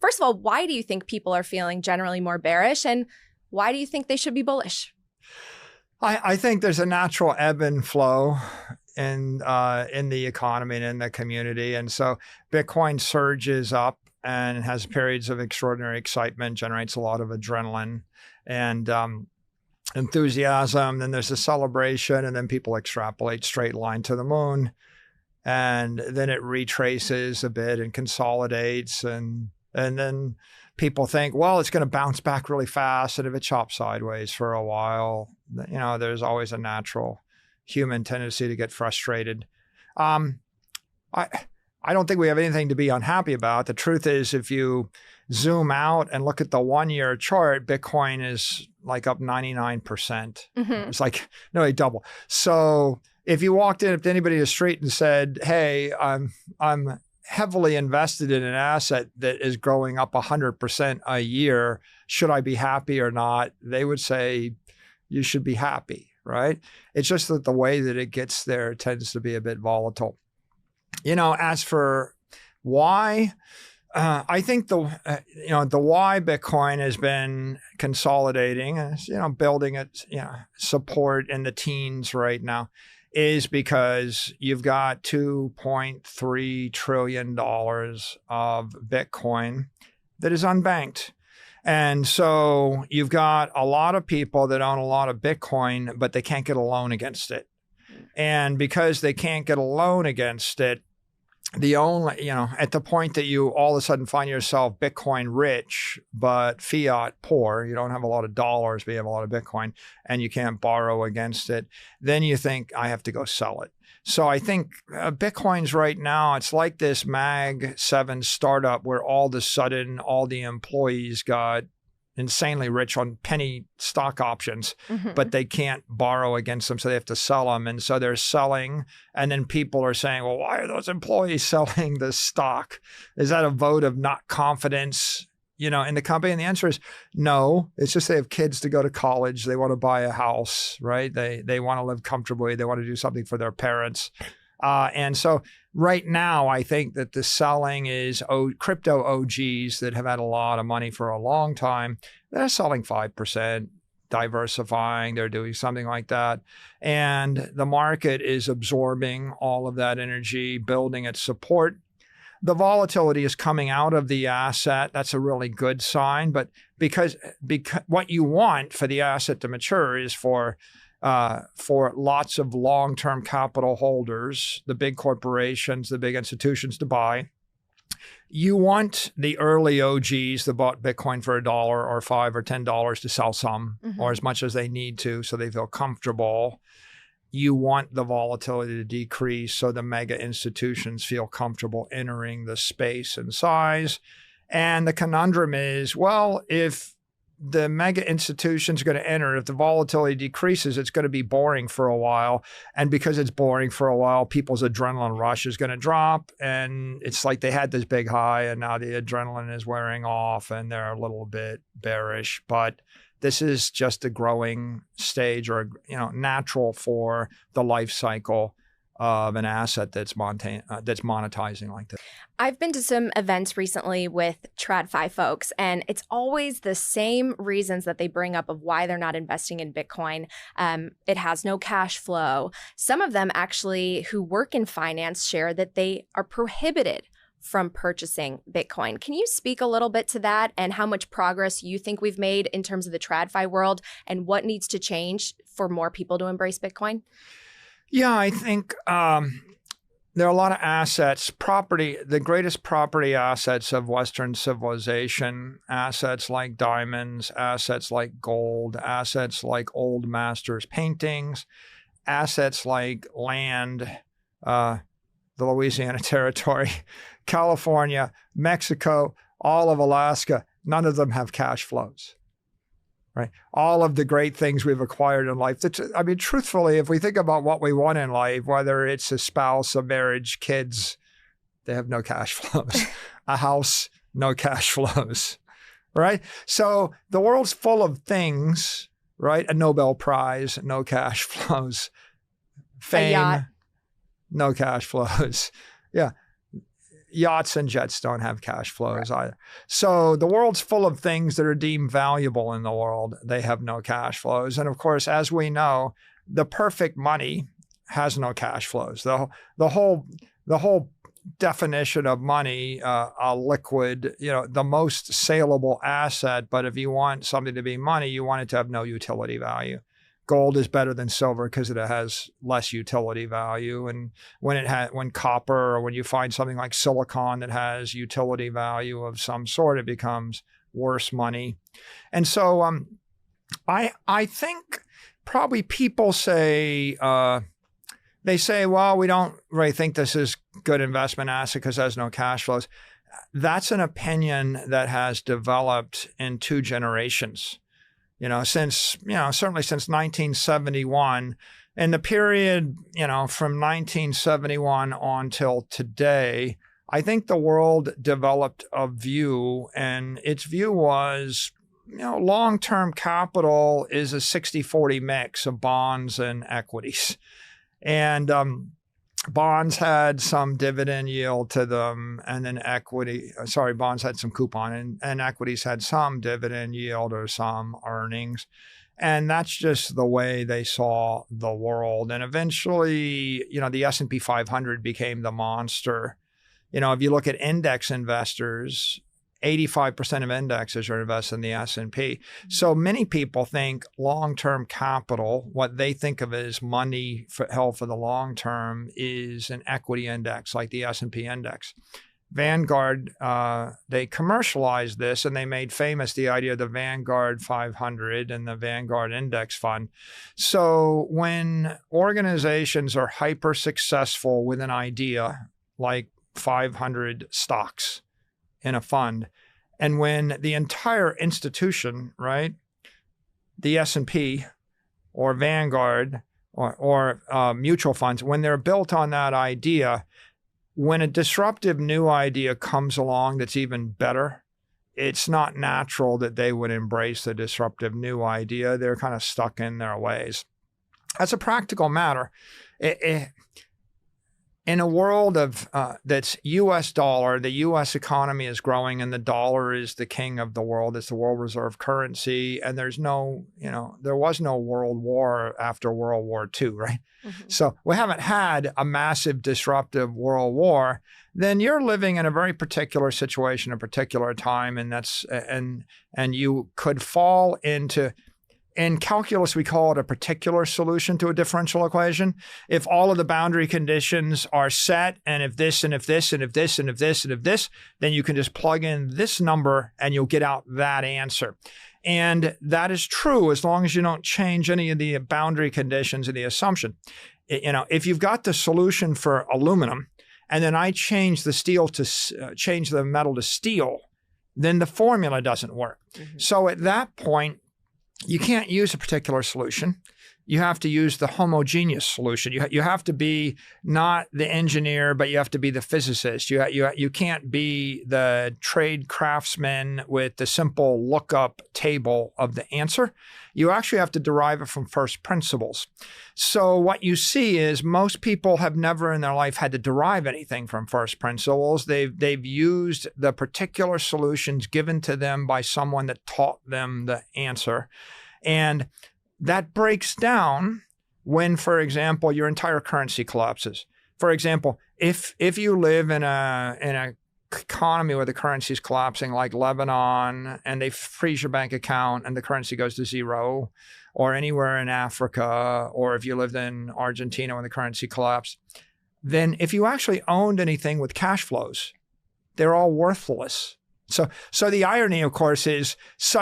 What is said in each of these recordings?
first of all, why do you think people are feeling generally more bearish, and why do you think they should be bullish? I think there's a natural ebb and flow in the economy and in the community. And so Bitcoin surges up and has periods of extraordinary excitement, generates a lot of adrenaline and enthusiasm. Then there's a celebration, and then people extrapolate straight line to the moon. And then it retraces a bit and consolidates. And then people think, well, it's going to bounce back really fast. And if it chops sideways for a while, you know, there's always a natural human tendency to get frustrated. I don't think we have anything to be unhappy about. The truth is, if you zoom out and look at the 1-year chart, Bitcoin is like up 99%. It's like nearly double. So if you walked in up to anybody in the street and said, hey, I'm heavily invested in an asset that is growing up 100% a year, should I be happy or not? They would say, you should be happy, right? It's just that the way that it gets there tends to be a bit volatile. You know, as for why, I think the why Bitcoin has been consolidating, building its support in the teens right now, is because you've got $2.3 trillion of Bitcoin that is unbanked. And so you've got a lot of people that own a lot of Bitcoin, but they can't get a loan against it. And because they can't get a loan against it, the only, at the point that you all of a sudden find yourself Bitcoin rich, but fiat poor, you don't have a lot of dollars, but you have a lot of Bitcoin and you can't borrow against it, then you think, I have to go sell it. So I think Bitcoin's right now, it's like this Mag 7 startup where all of a sudden all the employees got insanely rich on penny stock options, but they can't borrow against them, so they have to sell them. And so they're selling, and then people are saying, well, why are those employees selling the stock? Is that a vote of not confidence, in the company? And the answer is no. It's just they have kids to go to college. They want to buy a house, right? They want to live comfortably. They want to do something for their parents. And so right now, I think that the selling is crypto OGs that have had a lot of money for a long time. They're selling 5%, diversifying. They're doing something like that. And the market is absorbing all of that energy, building its support. The volatility is coming out of the asset. That's a really good sign. But because what you want for the asset to mature is for lots of long-term capital holders, the big corporations, the big institutions to buy. You want the early OGs that bought Bitcoin for $1 or $5 or $10 to sell some, or as much as they need to, so they feel comfortable. You want the volatility to decrease so the mega institutions feel comfortable entering the space and size. And the conundrum is, well, if the mega institutions are going to enter, if the volatility decreases, it's going to be boring for a while. And because it's boring for a while, people's adrenaline rush is going to drop. And it's like they had this big high and now the adrenaline is wearing off and they're a little bit bearish. But this is just a growing stage, or natural for the life cycle of an asset that's monetizing like this. I've been to some events recently with TradFi folks, and it's always the same reasons that they bring up of why they're not investing in Bitcoin. It has no cash flow. Some of them actually who work in finance share that they are prohibited from purchasing Bitcoin. Can you speak a little bit to that and how much progress you think we've made in terms of the TradFi world and what needs to change for more people to embrace Bitcoin? Yeah, I think there are a lot of assets, the greatest property assets of Western civilization, assets like diamonds, assets like gold, assets like old masters' paintings, assets like land, the Louisiana Territory, California, Mexico, all of Alaska. None of them have cash flows. Right. All of the great things we've acquired in life. Truthfully, if we think about what we want in life, whether it's a spouse, a marriage, kids, they have no cash flows. A house, no cash flows. Right. So the world's full of things, right? A Nobel Prize, no cash flows. Fame, no cash flows. Yeah. yachts and jets don't have cash flows either. So the world's full of things that are deemed valuable in the world. They have no cash flows. And of course, as we know, the perfect money has no cash flows. The whole definition of money, a liquid, the most saleable asset. But if you want something to be money, you want it to have no utility value. Gold is better than silver because it has less utility value. And when copper, or when you find something like silicon that has utility value of some sort, it becomes worse money. And so I think probably people say, they say, well, we don't really think this is good investment asset because it has no cash flows. That's an opinion that has developed in 2 generations. Certainly since 1971, in the period, from 1971 on till today, I think the world developed a view, and its view was, long-term capital is a 60-40 mix of bonds and equities. And bonds had some dividend yield to them, and then bonds had some coupon, and equities had some dividend yield or some earnings. And that's just the way they saw the world. And eventually, the S&P 500 became the monster. If you look at index investors, 85% of indexes are invested in the S&P. So many people think long-term capital, what they think of as money held for the long term, is an equity index like the S&P index. Vanguard, they commercialized this, and they made famous the idea of the Vanguard 500 and the Vanguard Index Fund. So when organizations are hyper successful with an idea like 500 stocks in a fund, and when the entire institution, right, the S&P or Vanguard or mutual funds, when they're built on that idea, when a disruptive new idea comes along that's even better, it's not natural that they would embrace the disruptive new idea. They're kind of stuck in their ways. As a practical matter, in a world of that's U.S. dollar, the U.S. economy is growing, and the dollar is the king of the world. It's the world reserve currency, and there was no world war after World War II, right? Mm-hmm. So we haven't had a massive disruptive world war. Then you're living in a very particular situation, a particular time, and you could fall into. In calculus, we call it a particular solution to a differential equation. If all of the boundary conditions are set, and if this, and if this, and if this, and if this, and if this, then you can just plug in this number and you'll get out that answer. And that is true as long as you don't change any of the boundary conditions of the assumption. If you've got the solution for aluminum, and then I change the metal to steel, then the formula doesn't work. Mm-hmm. So at that point, you can't use a particular solution. You have to use the homogeneous solution. You have to be not the engineer, but you have to be the physicist. You can't be the trade craftsman with the simple lookup table of the answer. You actually have to derive it from first principles. So what you see is most people have never in their life had to derive anything from first principles. They've used the particular solutions given to them by someone that taught them the answer. And that breaks down when, for example, your entire currency collapses. For example, if you live in a economy where the currency is collapsing, like Lebanon, and they freeze your bank account and the currency goes to zero, or anywhere in Africa, or if you lived in Argentina when the currency collapsed, then if you actually owned anything with cash flows, they're all worthless. So the irony, of course, is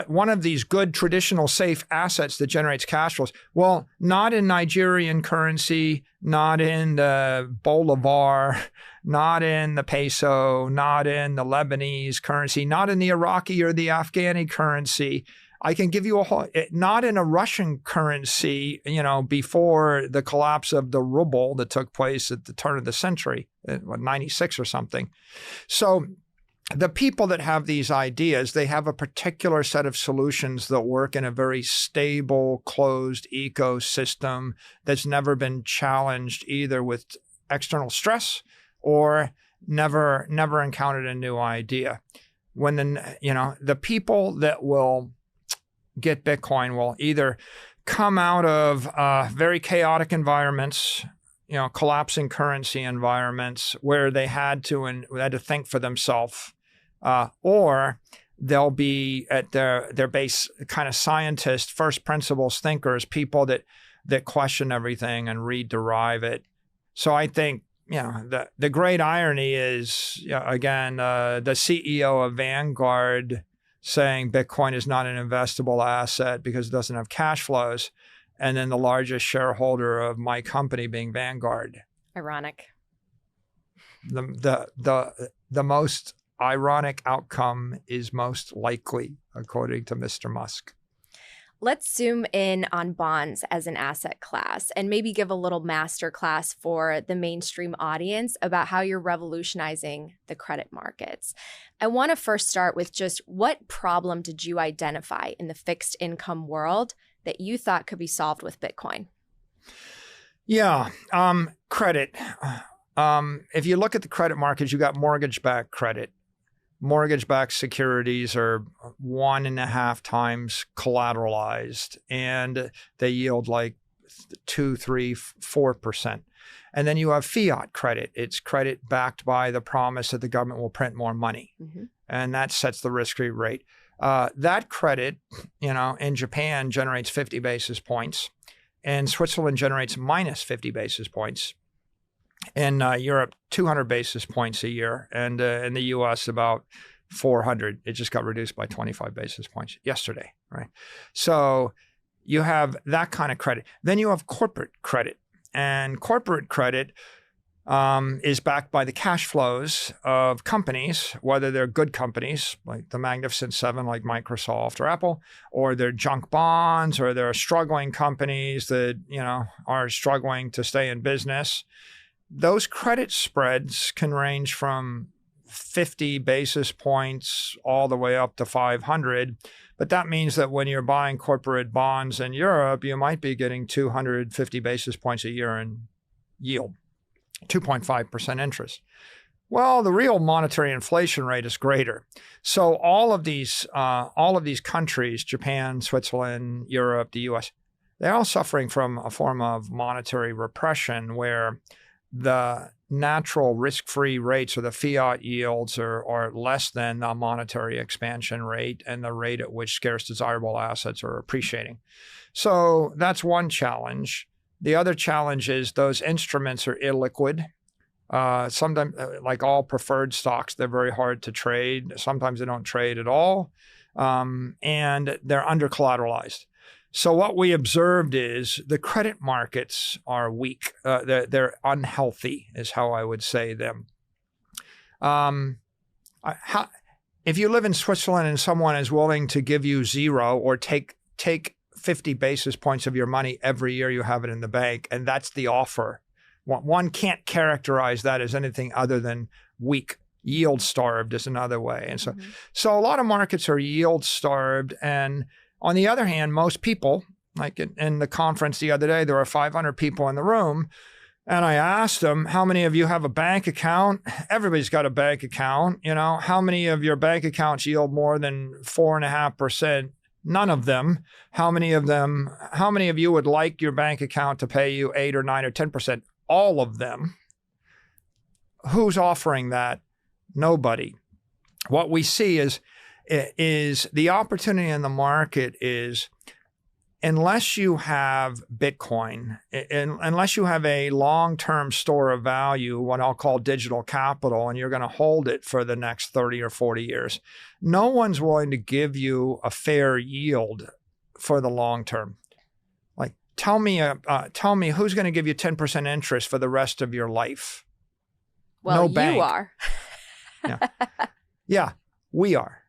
one of these good traditional safe assets that generates cash flows. Well, not in Nigerian currency, not in the Bolivar, not in the peso, not in the Lebanese currency, not in the Iraqi or the Afghani currency. I can give you not in a Russian currency, before the collapse of the ruble that took place at the turn of the century, 96 or something. So the people that have these ideas, they have a particular set of solutions that work in a very stable, closed ecosystem that's never been challenged either with external stress or never encountered a new idea. When the people that will get Bitcoin will either come out of very chaotic environments, collapsing currency environments where they had to think for themselves, or they'll be at their base kind of scientists, first principles thinkers, people that question everything and rederive it. So I think, the great irony is, again, the CEO of Vanguard saying Bitcoin is not an investable asset because it doesn't have cash flows, and then the largest shareholder of my company being Vanguard. Ironic. The most ironic outcome is most likely, according to Mr. Musk. Let's zoom in on bonds as an asset class and maybe give a little masterclass for the mainstream audience about how you're revolutionizing the credit markets. I want to first start with just what problem did you identify in the fixed income world that you thought could be solved with Bitcoin? Yeah, credit. If you look at the credit markets, you got mortgage-backed credit. Mortgage-backed securities are 1.5 times collateralized, and they yield like 2, 3, 4%. And then you have fiat credit. It's credit backed by the promise that the government will print more money, and that sets the risk-free rate. That credit, in Japan generates 50 basis points, and Switzerland generates minus 50 basis points. In Europe, 200 basis points a year, and in the U.S., about 400. It just got reduced by 25 basis points yesterday, right? So you have that kind of credit. Then you have corporate credit, and corporate credit is backed by the cash flows of companies, whether they're good companies like the Magnificent Seven, like Microsoft or Apple, or they're junk bonds, or they're struggling companies that are struggling to stay in business. Those credit spreads can range from 50 basis points all the way up to 500. But that means that when you're buying corporate bonds in Europe, you might be getting 250 basis points a year in yield, 2.5% interest. Well, the real monetary inflation rate is greater. So all of these countries, Japan, Switzerland, Europe, the US, they're all suffering from a form of monetary repression where the natural risk-free rates or the fiat yields are less than the monetary expansion rate and the rate at which scarce desirable assets are appreciating. So that's one challenge. The other challenge is those instruments are illiquid. Sometimes, like all preferred stocks, they're very hard to trade. Sometimes they don't trade at all, and they're under-collateralized. So what we observed is the credit markets are weak. They're unhealthy, is how I would say them. If you live in Switzerland and someone is willing to give you zero or take 50 basis points of your money every year you have it in the bank, and that's the offer, one can't characterize that as anything other than weak. Yield starved is another way. And so a lot of markets are yield starved. And on the other hand, most people, like in the conference the other day, there were 500 people in the room. And I asked them, how many of you have a bank account? Everybody's got a bank account. How many of your bank accounts yield more than 4.5%? None of them. How many of you would like your bank account to pay you 8 or 9 or 10%? All of them. Who's offering that? Nobody. What we see is the opportunity in the market is, unless you have Bitcoin, unless you have a long-term store of value, what I'll call digital capital, and you're going to hold it for the next 30 or 40 years, no one's willing to give you a fair yield for the long term. Like, tell me who's going to give you 10% interest for the rest of your life? Well, no bank. You are. Yeah, we are.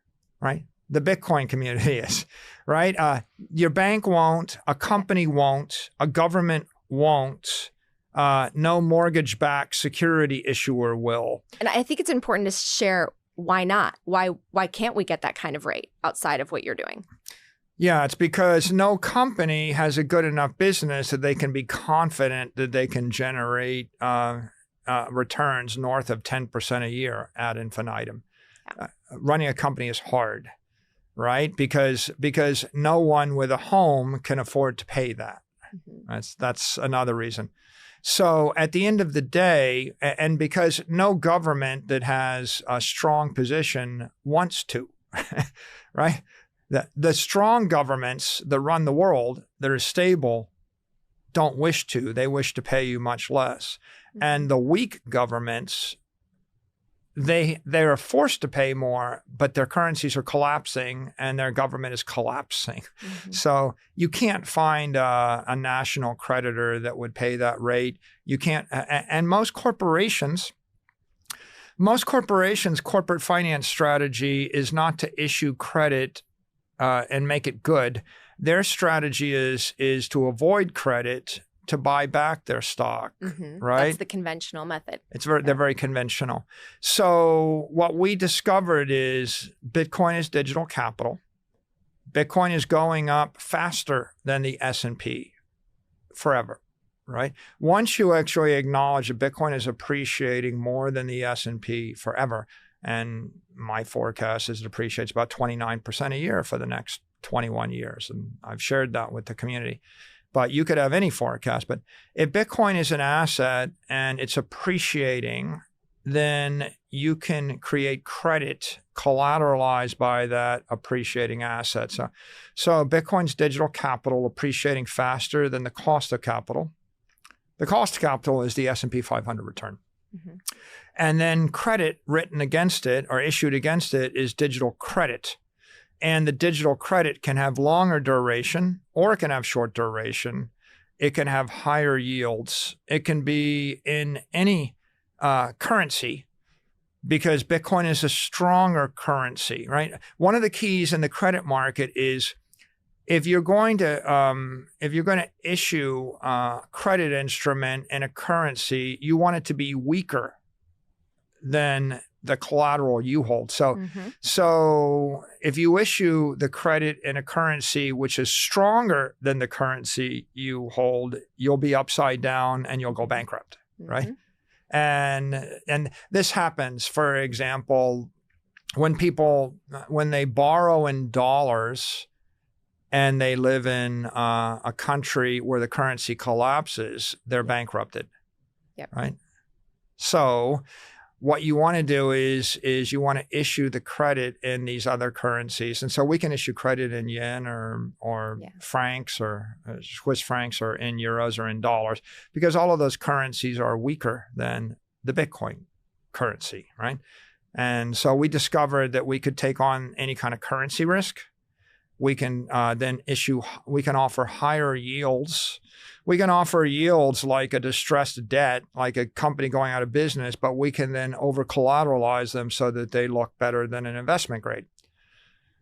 Right? The Bitcoin community is, right? Your bank won't, a company won't, a government won't, no mortgage-backed security issuer will. And I think it's important to share why not? Why can't we get that kind of rate outside of what you're doing? Yeah, it's because no company has a good enough business that they can be confident that they can generate returns north of 10% a year ad infinitum. Running a company is hard, right? Because no one with a home can afford to pay that. That's another reason. So at the end of the day, and because no government that has a strong position wants to, right? The strong governments that run the world that are stable don't wish to. They wish to pay you much less. And the weak governments, they are forced to pay more, but their currencies are collapsing and their government is collapsing. So you can't find a national creditor that would pay that rate. You can't, and most corporations, corporate finance strategy is not to issue credit and make it good. Their strategy is to avoid credit, to buy back their stock, right? That's the conventional method. They're very conventional. So what we discovered is Bitcoin is digital capital. Bitcoin is going up faster than the S&P forever, right? Once you actually acknowledge that Bitcoin is appreciating more than the S&P forever, and my forecast is it appreciates about 29% a year for the next 21 years. And I've shared that with the community. But you could have any forecast. But if Bitcoin is an asset and it's appreciating, then you can create credit collateralized by that appreciating asset. So Bitcoin's digital capital appreciating faster than the cost of capital. The cost of capital is the S&P 500 return. And then credit written against it or issued against it is digital credit. And the digital credit can have longer duration or it can have short duration. It can have higher yields. It can be in any currency because Bitcoin is a stronger currency, right? One of the keys in the credit market is if you're going to issue a credit instrument in a currency, you want it to be weaker than the collateral you hold. So if you issue the credit in a currency which is stronger than the currency you hold, you'll be upside down and you'll go bankrupt, right? And this happens, for example, when they borrow in dollars and they live in a country where the currency collapses, they're bankrupted, right? So what you want to do is you want to issue the credit in these other currencies. And so we can issue credit in yen or francs or Swiss francs or in euros or in dollars because all of those currencies are weaker than the Bitcoin currency, right? And so we discovered that we could take on any kind of currency risk. We can we can offer higher yields. We can offer yields like a distressed debt, like a company going out of business, but we can then over-collateralize them so that they look better than an investment grade.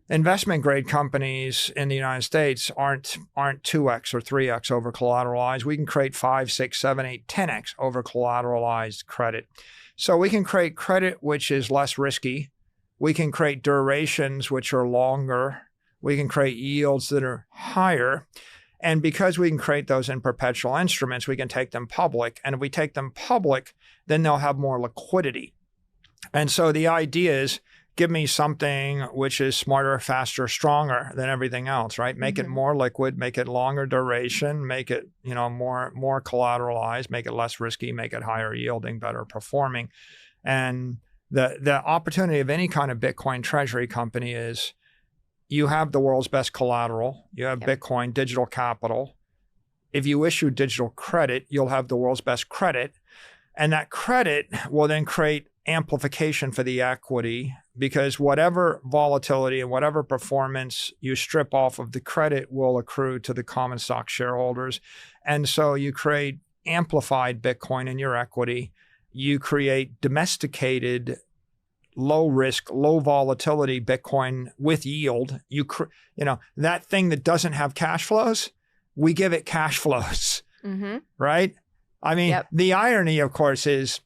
Investment grade companies in the United States aren't 2x or 3x over-collateralized. We can create 5, 6, 7, 8, 10x over-collateralized credit. So we can create credit which is less risky. We can create durations which are longer. We can create yields that are higher. And because we can create those in perpetual instruments, we can take them public. And if we take them public, then they'll have more liquidity. And so the idea is give me something which is smarter, faster, stronger than everything else, right? Make it more liquid, make it longer duration, make it, more collateralized, make it less risky, make it higher yielding, better performing. And the opportunity of any kind of Bitcoin treasury company is you have the world's best collateral. You have Bitcoin, digital capital. If you issue digital credit, you'll have the world's best credit. And that credit will then create amplification for the equity because whatever volatility and whatever performance you strip off of the credit will accrue to the common stock shareholders. And so you create amplified Bitcoin in your equity. You create domesticated low risk, low volatility Bitcoin with yield. That thing that doesn't have cash flows, we give it cash flows, right? I mean, the irony, of course, is,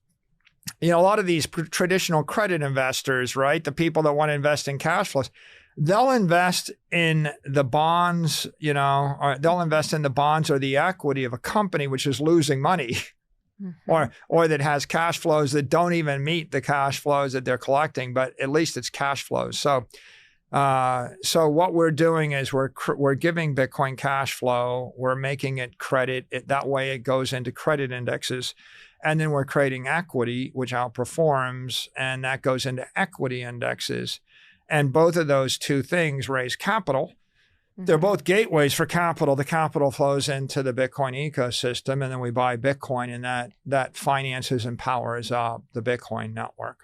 a lot of these traditional credit investors, right? The people that want to invest in cash flows, they'll invest in the bonds, or they'll invest in the bonds or the equity of a company which is losing money. or that has cash flows that don't even meet the cash flows that they're collecting, but at least it's cash flows. So what we're doing is we're giving Bitcoin cash flow. We're making it credit. That way it goes into credit indexes. And then we're creating equity, which outperforms, and that goes into equity indexes. And both of those two things raise capital. They're both gateways for capital. The capital flows into the Bitcoin ecosystem, and then we buy Bitcoin, and that finances and powers up the Bitcoin network.